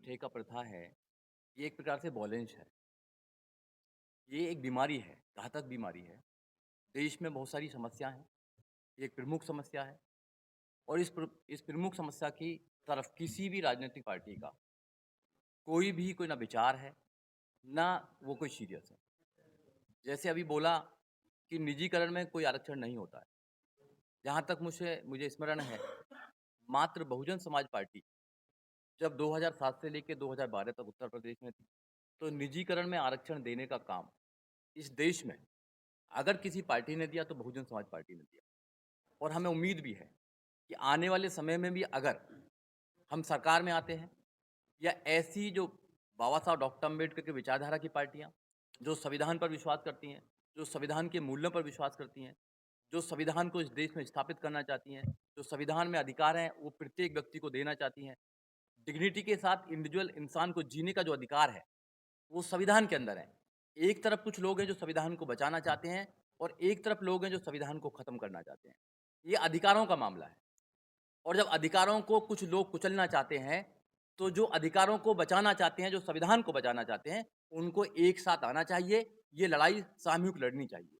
ठेका प्रथा है, ये एक प्रकार से वॉयलेंस है। ये एक बीमारी है, घातक बीमारी है। देश में बहुत सारी समस्या हैं, ये एक प्रमुख समस्या है और इस प्रमुख समस्या की तरफ किसी भी राजनीतिक पार्टी का कोई ना विचार है, ना वो कोई सीरियस है। जैसे अभी बोला कि निजीकरण में कोई आरक्षण नहीं होता है। जहाँ तक मुझे मुझे स्मरण है, मात्र बहुजन समाज पार्टी जब 2007 से लेके 2012 तक उत्तर प्रदेश में थी, तो निजीकरण में आरक्षण देने का काम इस देश में अगर किसी पार्टी ने दिया तो बहुजन समाज पार्टी ने दिया। और हमें उम्मीद भी है कि आने वाले समय में भी अगर हम सरकार में आते हैं या ऐसी जो बाबा साहब डॉक्टर अम्बेडकर की विचारधारा की पार्टियां जो संविधान पर विश्वास करती हैं, जो संविधान के मूल्यों पर विश्वास करती हैं, जो संविधान को इस देश में स्थापित करना चाहती हैं, जो संविधान में अधिकार हैं वो प्रत्येक व्यक्ति को देना चाहती हैं, डिग्निटी के साथ इंडिविजुअल इंसान को जीने का जो अधिकार है वो संविधान के अंदर है। एक तरफ कुछ लोग हैं जो संविधान को बचाना चाहते हैं और एक तरफ लोग हैं जो संविधान को खत्म करना चाहते हैं। ये अधिकारों का मामला है और जब अधिकारों को कुछ लोग कुचलना चाहते हैं, तो जो अधिकारों को बचाना चाहते हैं, जो संविधान को बचाना चाहते हैं, उनको एक साथ आना चाहिए। ये लड़ाई सामूहिक लड़नी चाहिए।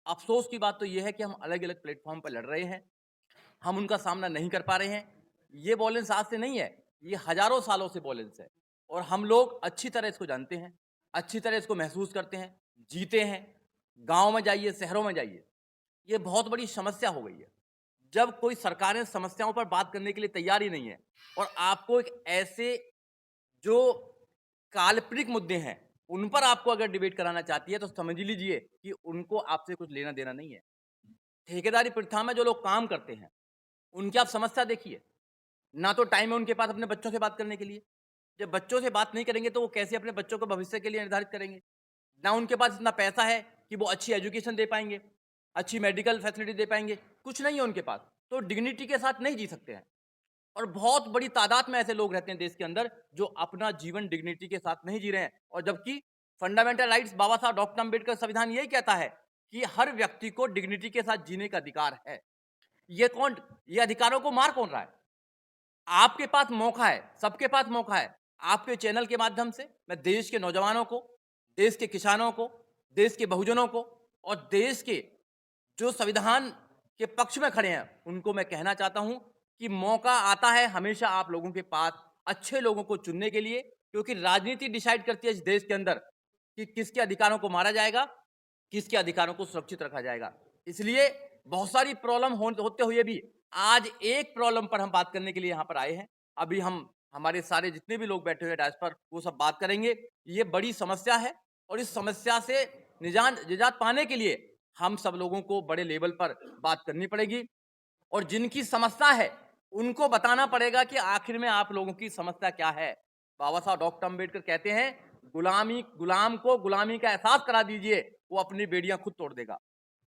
अफ़सोस की बात तो ये है कि हम अलग-अलग प्लेटफ़ॉर्म पर लड़ रहे हैं, हम उनका सामना नहीं कर पा रहे हैं। ये वॉयलेंस आज से नहीं है, ये हज़ारों सालों से वॉयलेंस है और हम लोग अच्छी तरह इसको जानते हैं, अच्छी तरह इसको महसूस करते हैं, जीते हैं। गाँव में जाइए, शहरों में जाइए, ये बहुत बड़ी समस्या हो गई है। जब कोई सरकारें समस्याओं पर बात करने के लिए तैयार ही नहीं है और आपको एक ऐसे जो काल्पनिक मुद्दे हैं, उन पर आपको अगर डिबेट कराना चाहती है, तो समझ लीजिए कि उनको आपसे कुछ लेना-देना नहीं है। ठेकेदारी प्रथा में जो लोग काम करते हैं, उनकी आप समस्या देखिए। ना तो टाइम है उनके पास अपने बच्चों से बात करने के लिए। जब बच्चों से बात नहीं करेंगे, तो वो कैसे अपने बच्चों को भविष्य के लिए निर्धारित करेंगे? ना उनके पास इतना पैसा है कि वो अच्छी एजुकेशन दे पाएँगे, अच्छी मेडिकल फैसिलिटी दे पाएँगे, कुछ नहीं है उनके पास। तो डिग्निटी के साथ नहीं जी सकते हैं और बहुत बड़ी तादाद में ऐसे लोग रहते हैं देश के अंदर, जो अपना जीवन डिग्निटी के साथ नहीं जी रहे हैं और जबकि फंडामेंटल राइट्स बाबा साहब डॉक्टर अम्बेडकर संविधान यही कहता है कि हर व्यक्ति को डिग्निटी के साथ जीने का अधिकार है। ये अधिकारों को मार कौन रहा है? आपके पास मौका है, सबके पास मौका है। आपके चैनल के माध्यम से मैं देश के नौजवानों को, देश के किसानों को, देश के बहुजनों को और देश के जो संविधान के पक्ष में खड़े हैं, उनको मैं कहना चाहता हूं कि मौका आता है हमेशा आप लोगों के पास अच्छे लोगों को चुनने के लिए, क्योंकि राजनीति डिसाइड करती है इस देश के अंदर कि किसके अधिकारों को मारा जाएगा, किसके अधिकारों को सुरक्षित रखा जाएगा। इसलिए बहुत सारी प्रॉब्लम होते हुए भी आज एक प्रॉब्लम पर हम बात करने के लिए यहाँ पर आए हैं। अभी हम हमारे सारे जितने भी लोग बैठे हुए हैं डायस पर, वो सब बात करेंगे। ये बड़ी समस्या है और इस समस्या से निजात पाने के लिए हम सब लोगों को बड़े लेवल पर बात करनी पड़ेगी और जिनकी समस्या है, उनको बताना पड़ेगा कि आखिर में आप लोगों की समस्या क्या है। बाबा साहब डॉक्टर अम्बेडकर कहते हैं, गुलाम को गुलामी का एहसास करा दीजिए, वो अपनी बेड़ियां खुद तोड़ देगा।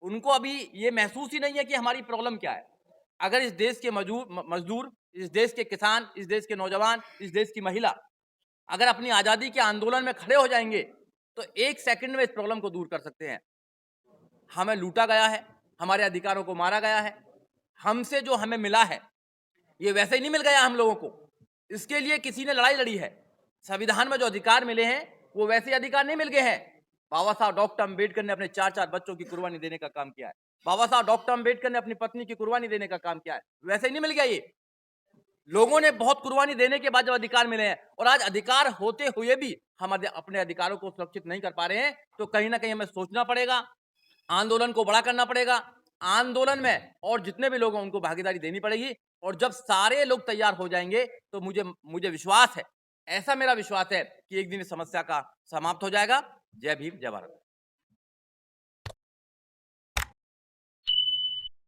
उनको अभी ये महसूस ही नहीं है कि हमारी प्रॉब्लम क्या है। अगर इस देश के मजदूर, इस देश के किसान, इस देश के नौजवान, इस देश की महिला अगर अपनी आज़ादी के आंदोलन में खड़े हो जाएंगे, तो 1 सेकंड में इस प्रॉब्लम को दूर कर सकते हैं। हमें लूटा गया है, हमारे अधिकारों को मारा गया है, हमसे जो हमें मिला है, ये वैसे ही नहीं मिल गया हम लोगों को। इसके लिए किसी ने लड़ाई लड़ी है। संविधान में जो अधिकार मिले हैं, वो वैसे अधिकार नहीं मिल गए हैं। बाबा साहब डॉक्टर अम्बेडकर ने अपने 4-4 बच्चों की कुर्बानी देने का काम किया है। बाबा साहब डॉक्टर अम्बेडकर ने अपनी पत्नी की कुर्बानी देने का काम किया है। वैसे ही नहीं मिल गया ये। लोगों ने बहुत कुर्बानी देने के बाद जब अधिकार मिले हैं और आज अधिकार होते हुए भी हम अपने अधिकारों को सुरक्षित नहीं कर पा रहे हैं, तो कहीं ना कहीं हमें सोचना पड़ेगा, आंदोलन को बड़ा करना पड़ेगा। आंदोलन में और जितने भी लोग हैं उनको भागीदारी देनी पड़ेगी और जब सारे लोग तैयार हो जाएंगे, तो मुझे मुझे विश्वास है, ऐसा मेरा विश्वास है कि एक दिन इस समस्या का समाप्त हो जाएगा। जय भीम, जय भारत।